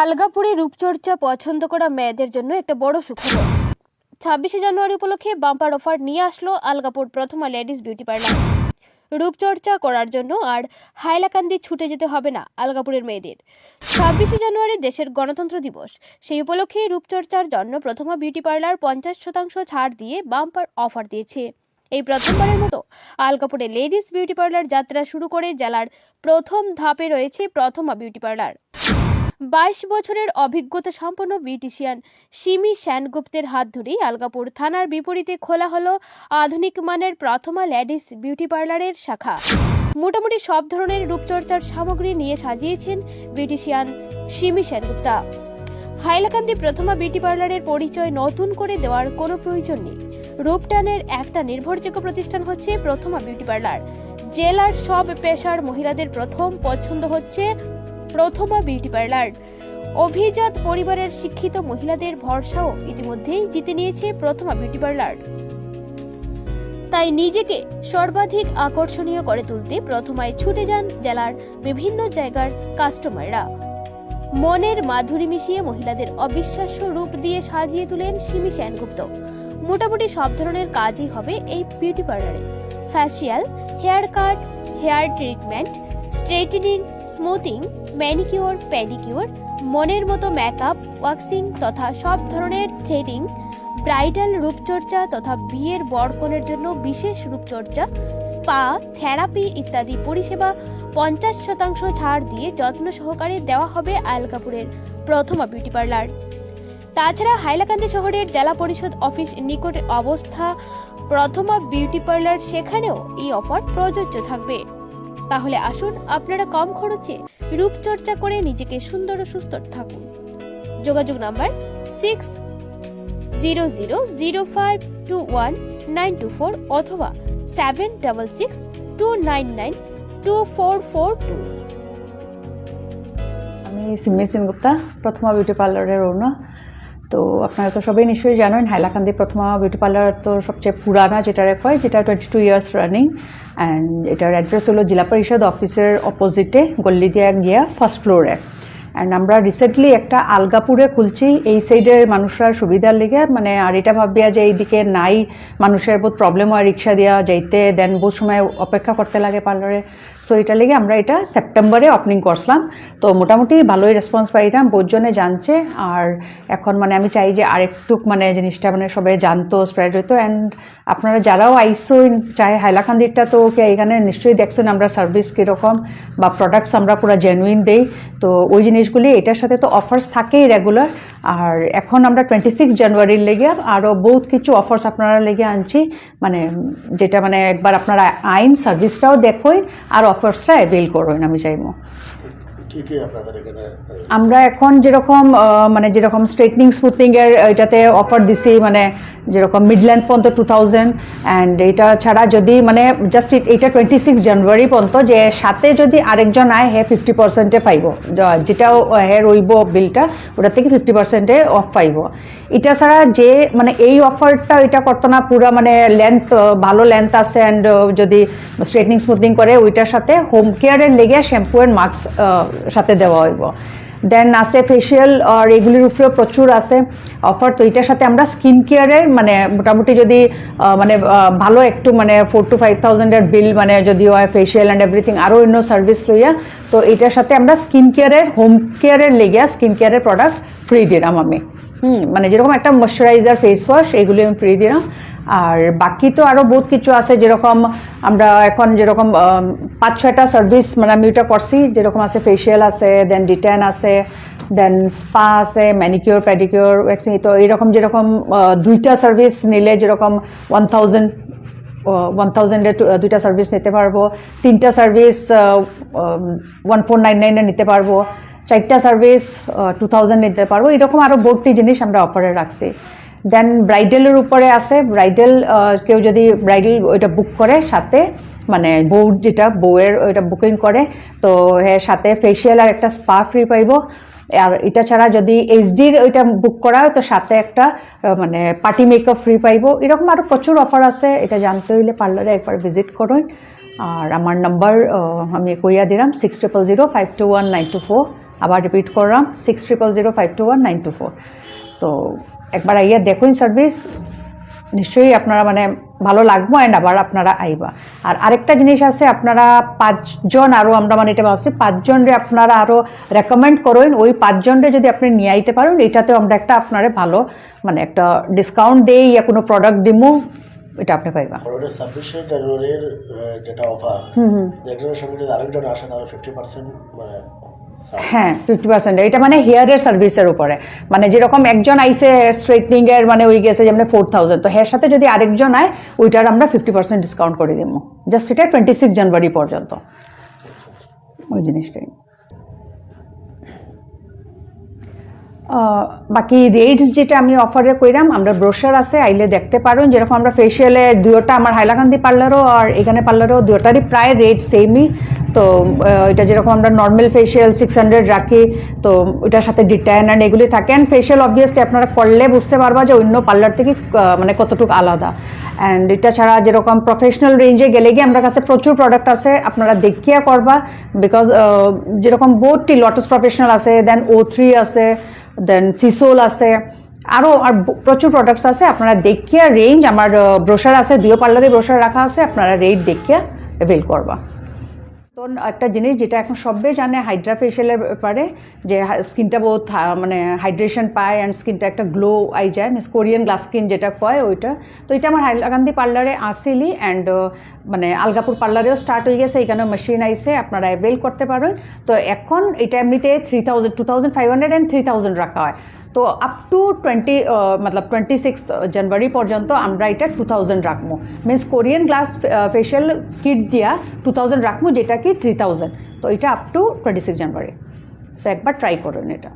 আলগাপুরে রূপচর্চা পছন্দ করা মেয়েদের জন্য একটা বড় সুখবর। 26শে জানুয়ারি উপলক্ষে বাম্পার অফার নিয়ে আসলো আলগাপুর প্রথমা লেডিস বিউটি পার্লার। রূপচর্চা করার জন্য আর হাইলাকান্দি ছুটে যেতে হবে না আলগাপুরের মেয়েদের। 26শে জানুয়ারি দেশের গণতন্ত্র দিবস, সেই উপলক্ষে রূপচর্চার জন্য প্রথমা বিউটি পার্লার 50% ছাড় দিয়ে বাম্পার অফার দিয়েছে। এই প্রথমবারের মতো আলগাপুরে লেডিস বিউটি পার্লার যাত্রা শুরু করে জেলার প্রথম ধাপে রয়েছে প্রথমা বিউটি পার্লার। 22 বছরের অভিজ্ঞতা সম্পন্ন বিউটিশিয়ান সিমি সেনগুপ্তের হাত ধরেই আলগাপুর থানার বিপরীতে খোলা হলো আধুনিক মানের প্রথমা লেডিস বিউটি পার্লারের শাখা। মোটামুটি সব ধরনের রূপচর্চার সামগ্রী নিয়ে সাজিয়েছেন বিউটিশিয়ান সিমি সেনগুপ্তা। হাইলাকান্দি প্রথমা বিউটি পার্লারের পরিচয় নতুন করে দেওয়ার কোনো প্রয়োজন নেই। রূপটানের একটা নির্ভরযোগ্য প্রতিষ্ঠান হচ্ছে প্রথমা বিউটি পার্লার। জেলার সব পেশার মহিলাদের প্রথম পছন্দ হচ্ছে প্রথমা বিউটি পার্লার। অভিজাত পরিবারের শিক্ষিত মহিলাদের ভরসাও ইতিমধ্যেই জিতে নিয়েছে প্রথমা বিউটি পার্লার। তাই নিজেকে সর্বাধিক আকর্ষণীয় করে তুলতে প্রথমায় ছুটে যান জেলার বিভিন্ন জায়গার কাস্টমাররা। মনের মাধুরী মিশিয়ে মহিলাদের অবিশ্বাস্য রূপ দিয়ে সাজিয়ে তুলেন সিমি সেনগুপ্ত। মোটামুটি সব ধরনের কাজই হবে এই বিউটি পার্লারে। Facial, hair cut, hair treatment, straightening, smoothing, manicure, pedicure, মনের মতো মেকআপ, ওয়াক্সিং তথা সব ধরনের থ্রেডিং, ব্রাইডাল রূপচর্চা তথা বিয়ের বরকনের জন্য বিশেষ রূপচর্চা, স্পা, থেরাপি ইত্যাদি পরিষেবা 50% ছাড় দিয়ে যত্ন সহকারে দেওয়া হবে আলগাপুরের প্রথমা বিউটি পার্লার। তাছাড়া হাইলাকান্দি শহরের জেলা পরিষদ অফিস নিকটে অবস্থা প্রথমা বিউটি পার্লার, সেখানেও এই অফার প্রযোজ্য থাকবে। তাহলে আসুন আপনারা কম খরচে রূপচর্চা করে নিজেকে সুন্দর ও সুস্থ থাকুন। যোগাযোগ নাম্বার 6000052194 অথবা 7662992442। আমি সিমি সেনগুপ্তা, প্রথমা বিউটি পার্লারের ওনার। তো আপনারা তো সবাই নিশ্চয়ই জানেন হাইলাকান্দি প্রথমা বিউটি পার্লার তো সবচেয়ে পুরানা যেটা হয়, যেটা 22 ইয়ার্স রানিং। অ্যান্ড এটার অ্যাড্রেস হলো জেলা পরিষদ অফিসের অপোজিটে গল্লিদিয়া গিয়া ফার্স্ট ফ্লোরে। অ্যান্ড আমরা রিসেন্টলি একটা আলগাপুরে খুলছি এই সাইডের মানুষরা সুবিধার লেগে, মানে আর এটা ভাবিয়া যে এইদিকে নাই মানুষের বহুত প্রবলেম হয় রিক্সা দেওয়া যাইতে, দেন বহু সময় অপেক্ষা করতে লাগে পার্লারে। সো এটা লেগে আমরা এটা সেপ্টেম্বরে ওপেনিং করছিলাম। তো মোটামুটি ভালোই রেসপন্স পাইলাম, বহুজনে জানছে। আর এখন মানে আমি চাই যে আরেকটু মানে জিনিসটা মানে সবাই জানতো, স্প্রেড হইতো। অ্যান্ড আপনারা যারাও আইসো চাই হাইলাকান্দিরটা, তো এখানে নিশ্চয়ই দেখছেন আমরা সার্ভিস কীরকম বা প্রোডাক্টস আমরা পুরো জেনুইন দেই। তো ওই জিনিসগুলি এটার সাথে তো অফার্স থাকেই রেগুলার। আর এখন আমরা 26 জানুয়ারির লেগে আরও বহুত কিছু অফার্স আপনারা লেগে আনছি, মানে যেটা মানে একবার আপনারা আইন সার্ভিসটাও দেখোই আর অফার্সটা অ্যাভেল করবেন আমি চাইবো। আমরা এখন যেরকম মানে যেরকম স্ট্রেটনিং স্মুথনিং এর এটাতে অফার দিছি, মানে যেরকম মিডল্যান্ড পর্যন্ত 2000। অ্যান্ড এটা ছাড়া যদি মানে জাস্ট এটা 26 জানুয়ারি পর্যন্ত, যে সাথে যদি আরেকজন আয় হে 50% পাইব, যেটাও হে রইব বিলটা ওটা থেকে 50% অফ পাইব। এটা ছাড়া যে মানে এই অফারটা এটা করতো না, পুরো মানে লেন্থ ভালো লেন্থ আছে। অ্যান্ড যদি স্ট্রেটনিং স্মুথনিং করে ওইটার সাথে হোম কেয়ারের লেগে শ্যাম্পু অ্যান্ড মাস্ক সাথে দেওয়া হইব। দেন আছে ফেশিয়াল, আর এগুলির উপরেও প্রচুর আছে অফার। তো এটার সাথে আমরা স্কিন কেয়ারের মানে মোটামুটি যদি মানে ভালো একটু মানে 4,000 to 5,000 বিল মানে যদি হয় ফেশিয়াল অ্যান্ড এভরিথিং আরও অন্য সার্ভিস লইয়া, তো এটার সাথে আমরা স্কিন কেয়ারের হোম কেয়ারের লেগিয়া স্কিন কেয়ারের প্রোডাক্ট ফ্রি দিলাম আমি। মানে যেরকম একটা ময়শ্চারাইজার, ফেস ওয়াশ, এগুলি আমি ফ্রি দিলাম। আর বাকি তো আরও বহুত কিছু আছে, যেরকম আমরা এখন যেরকম 5-6টা সার্ভিস মানে আমি ওটা করছি, যেরকম আছে ফেশিয়াল আছে, দেন ডিটেন আছে, দেন স্পা আছে, ম্যানিকিওর, প্যাডিকিওর, ওয়াক্সিং। তো এইরকম যেরকম 2টা সার্ভিস নিলে যেরকম 1000-এ 2টা সার্ভিস নিতে পারবো, 3টা সার্ভিস 1499-এ নিতে পারবো, 4টা সার্ভিস 2000 নিতে পারবো। এরকম আরও বহুতটি জিনিস আমরা অফারে রাখছি। দেন ব্রাইডালের উপরে আছে, ব্রাইডাল কেউ যদি ব্রাইডাল ওইটা বুক করে সাথে মানে বউ যেটা বউয়ের ওইটা বুকিং করে, তো হ্যাঁ সাথে ফেশিয়াল আর একটা স্পা ফ্রি পাইব। আর এটা ছাড়া যদি এইচডির ওইটা বুক করা হয় তো সাথে একটা মানে পার্টি মেকআপ ফ্রি পাইব। এরকম আরও প্রচুর অফার আছে, এটা জানতে হইলে পার্লারে একবার ভিজিট করুন। আর আমার নাম্বার আমি কইয়া দিলাম 60000521924924। আবার রিপিট করলাম 60052192 তো একবার আইয়া দেখুন সার্ভিস নিশ্চয়ই আপনারা মানে ভালো লাগবো অ্যান্ড আবার আপনারা আইবা। আর আরেকটা জিনিস আছে, আপনারা 5 জন আরও আমরা মানে এটা ভাবছি 5 জনরে আপনারা আরও রেকমেন্ড করেন, ওই 5 জনরে যদি আপনি নিয়ে আইতে পারেন এটাতেও আমরা একটা আপনারে ভালো মানে একটা ডিসকাউন্ট দেই ইয়া কোনো প্রোডাক্ট দিমু, এটা আপনি পাইবা। অলরেডি 26শে জানুয়ারির যেটা অফার এটার সঙ্গে যদি আরেকজন আসে তাহলে 50% মানে হ্যাঁ 50%, এটা মানে হেয়ারের সার্ভিসের উপরে, মানে যেরকম একজন আইসে স্ট্রেটনিং এর মানে ওই গেছে যেমন 4000, তো এর সাথে যদি আরেকজন আয় ওইটার আমরা 50% ডিসকাউন্ট করে দিব, জাস্ট এটা 26 জানুয়ারি পর্যন্ত ওই জিনিসটাই। বাকি রেটস যেটা আমি অফারে কইরাম, আমরা ব্রোশার আছে আইলে দেখতে পারেন, যেরকম আমরা ফেশিয়ালে দুয়োটা আমার হাইলাকান্দি পার্লারও আর এখানে পার্লারও দুয়োটারই প্রায় রেট সেমই। তো এটা যেরকম আমরা নর্মাল ফেশিয়াল 600 রাখি, তো ওইটার সাথে ডিটাইন অ্যান্ড এগুলি থাকে। অ্যান্ড ফেশিয়াল অবভিয়াসলি আপনারা করলে বুঝতে পারবা যে অন্য পার্লার থেকে মানে কতটুকু আলাদা। অ্যান্ড এটা ছাড়া যেরকম প্রফেশনাল রেঞ্জে গেলে গিয়ে আমার কাছে প্রচুর প্রোডাক্ট আছে, আপনারা দেখিয়া করবা, বিকজ যেরকম বোথটি লটাস প্রফেশনাল আছে, দেন O3 আছে, দেন সিসোল আছে, আরও আর প্রচুর প্রোডাক্টস আছে। আপনারা দেখিয়া রেঞ্জ, আমার ব্রোশার আছে, দুই পার্লারে ব্রোশার রাখা আছে, আপনারা রেট দেখিয়া অ্যাভেল করবা। তো একটা জিনিস যেটা এখন সবাই জানে হাইড্রা ফেশিয়ালের ব্যাপারে, যে স্কিনটা বহুত মানে হাইড্রেশন পায় অ্যান্ড স্কিনটা একটা গ্লো আই যায়, মিস কোরিয়ান গ্লাস স্কিন যেটা কয় ওইটা। তো এটা আমার হাইলাকান্দি পার্লারে আসিলি অ্যান্ড মানে আলগাপুর পার্লারেও স্টার্ট হয়ে গেছে, এখানেও মেশিন আইসে, আপনারা অ্যাভেল করতে পারেন। তো এখন এটা এমনিতে 2500 অ্যান্ড 3000 রাখা হয়, তো আপ টু 26 জানুয়ারি পর্যন্ত আমরা এটা 2000 রাখবো, means Korean glass facial kit দিয়া 2000 রাখবো, যেটা কি 3000। তো এটা আপ টু 26 জানুয়ারি। সো একবার ট্রাই করুন এটা।